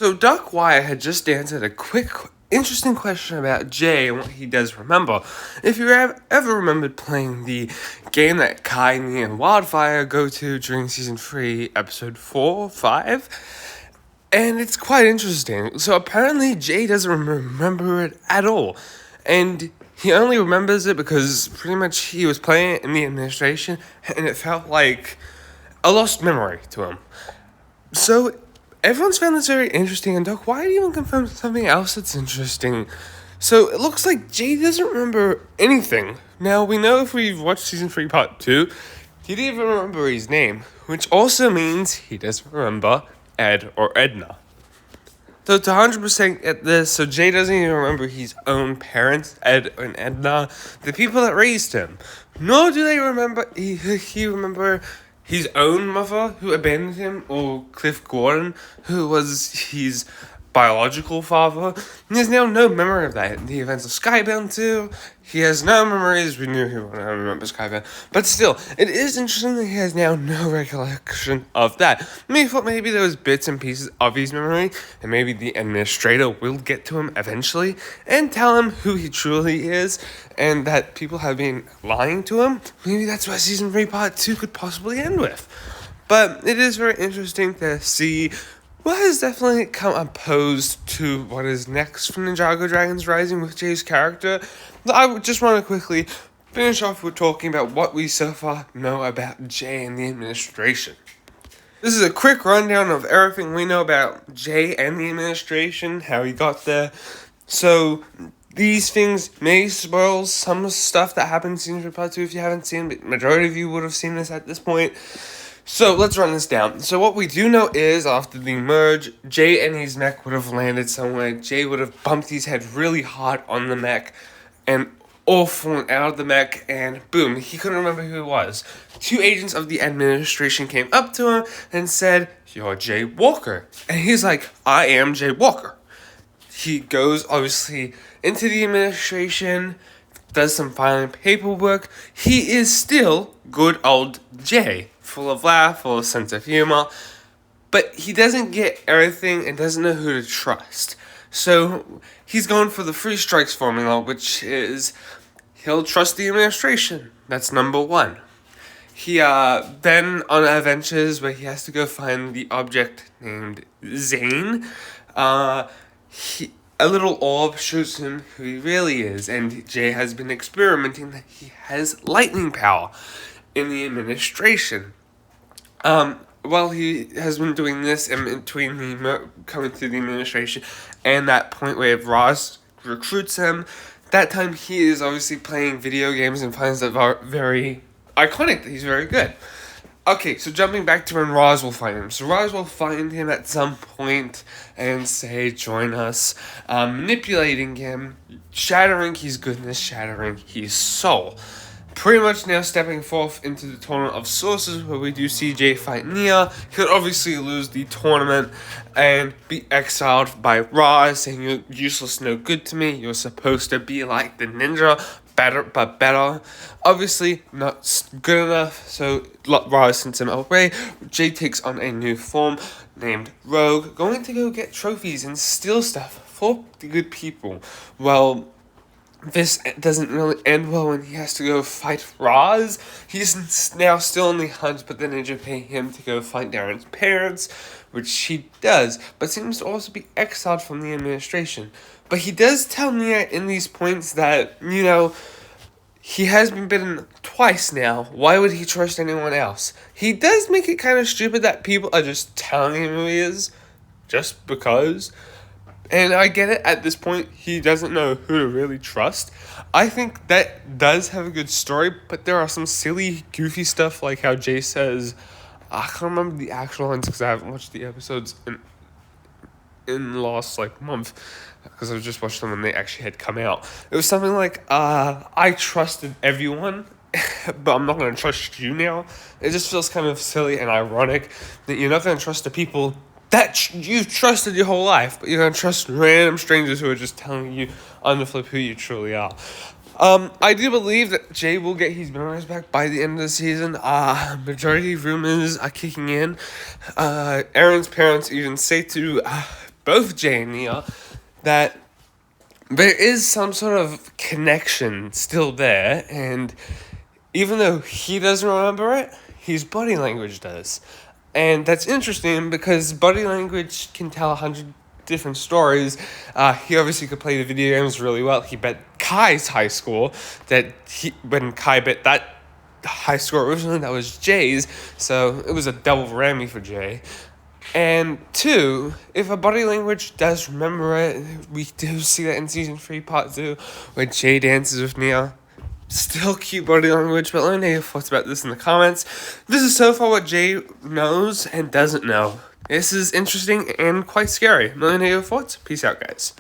So Doc Wyatt had just answered a quick, interesting question about Jay and what he does remember. If you have ever remembered playing the game that Kai, me, and Wildfire go to during Season 3, Episode 4, 5, and it's quite interesting. So apparently Jay doesn't remember it at all. And he only remembers it because pretty much he was playing it in the administration and it felt like a lost memory to him. So everyone's found this very interesting, and Doc, why do you even confirm something else that's interesting? So it looks like Jay doesn't remember anything. Now, we know if we've watched Season 3, Part 2, he didn't even remember his name, which also means he doesn't remember Ed or Edna. So to 100% get this, so Jay doesn't even remember his own parents, Ed and Edna, the people that raised him. Nor do they remember, he remember his own mother who abandoned him, or Cliff Gordon, who was his biological father. He has now no memory of that. In the events of Skybound 2, he has no memories. We knew he wouldn't remember Skybound. But still, it is interesting that he has now no recollection of that. I thought maybe there was bits and pieces of his memory, and maybe the administrator will get to him eventually and tell him who he truly is, and that people have been lying to him. Maybe that's what Season 3 Part 2 could possibly end with. But it is very interesting to see what has definitely come opposed to what is next from Ninjago Dragons Rising with Jay's character. I just want to quickly finish off with talking about what we so far know about Jay and the administration. This is a quick rundown of everything we know about Jay and the administration, how he got there. So these things may spoil some stuff that happened in Season 3 Part 2 if you haven't seen it, but majority of you would have seen this at this point. So let's run this down. So what we do know is after the merge, Jay and his mech would have landed somewhere. Jay would have bumped his head really hard on the mech and all fallen out of the mech, and boom, he couldn't remember who it was. Two agents of the administration came up to him and said, "You're Jay Walker." And he's like, "I am Jay Walker." He goes, obviously, into the administration, does some filing paperwork. He is still good old Jay. Full of laugh, full of sense of humor, but he doesn't get everything and doesn't know who to trust. So he's going for the three strikes formula, which is he'll trust the administration. That's number one. He then on adventures where he has to go find the object named Zane, a little orb shows him who he really is, and Jay has been experimenting that he has lightning power in the administration. While he has been doing this in between coming through the administration and that point where Roz recruits him, that time he is obviously playing video games and finds that very iconic that he's very good. Okay, so jumping back to when Roz will find him. So Roz will find him at some point and say, "Join us," manipulating him, shattering his goodness, shattering his soul. Pretty much now stepping forth into the Tournament of Sources where we do see Jay fight Nia. He could obviously lose the tournament and be exiled by Roz, saying you're useless, no good to me. You're supposed to be like the ninja, better but better. Obviously not good enough, so Roz sends him away. Jay takes on a new form named Rogue, going to go get trophies and steal stuff for the good people. Well, this doesn't really end well when he has to go fight Roz. He's now still on the hunt, but the ninja pay him to go fight Darren's parents, which he does, but seems to also be exiled from the administration. But he does tell Nia in these points that, he has been bitten twice now. Why would he trust anyone else? He does make it kind of stupid that people are just telling him who he is, just because. And I get it, at this point, he doesn't know who to really trust. I think that does have a good story, but there are some silly, goofy stuff, like how Jay says, I can't remember the actual lines because I haven't watched the episodes in the last, month, because I just watched them when they actually had come out. It was something like, I trusted everyone, but I'm not going to trust you now. It just feels kind of silly and ironic that you're not going to trust the people that you've trusted your whole life, but you're going to trust random strangers who are just telling you on the flip who you truly are. I do believe that Jay will get his memories back by the end of the season. Majority of rumors are kicking in. Aaron's parents even say to both Jay and Nia, that there is some sort of connection still there, and even though he doesn't remember it, his body language does. And that's interesting because body language can tell 100 different stories. He obviously could play the video games really well. He bet Kai's high score when Kai bet that high score originally, that was Jay's, so it was a double whammy for Jay. And two, if a body language does remember it, we do see that in Season 3, Part 2, where Jay dances with Nia. Still cute body language, but let me know your thoughts about this in the comments. This is so far what Jay knows and doesn't know. This is interesting and quite scary. Let me know your thoughts. Peace out, guys.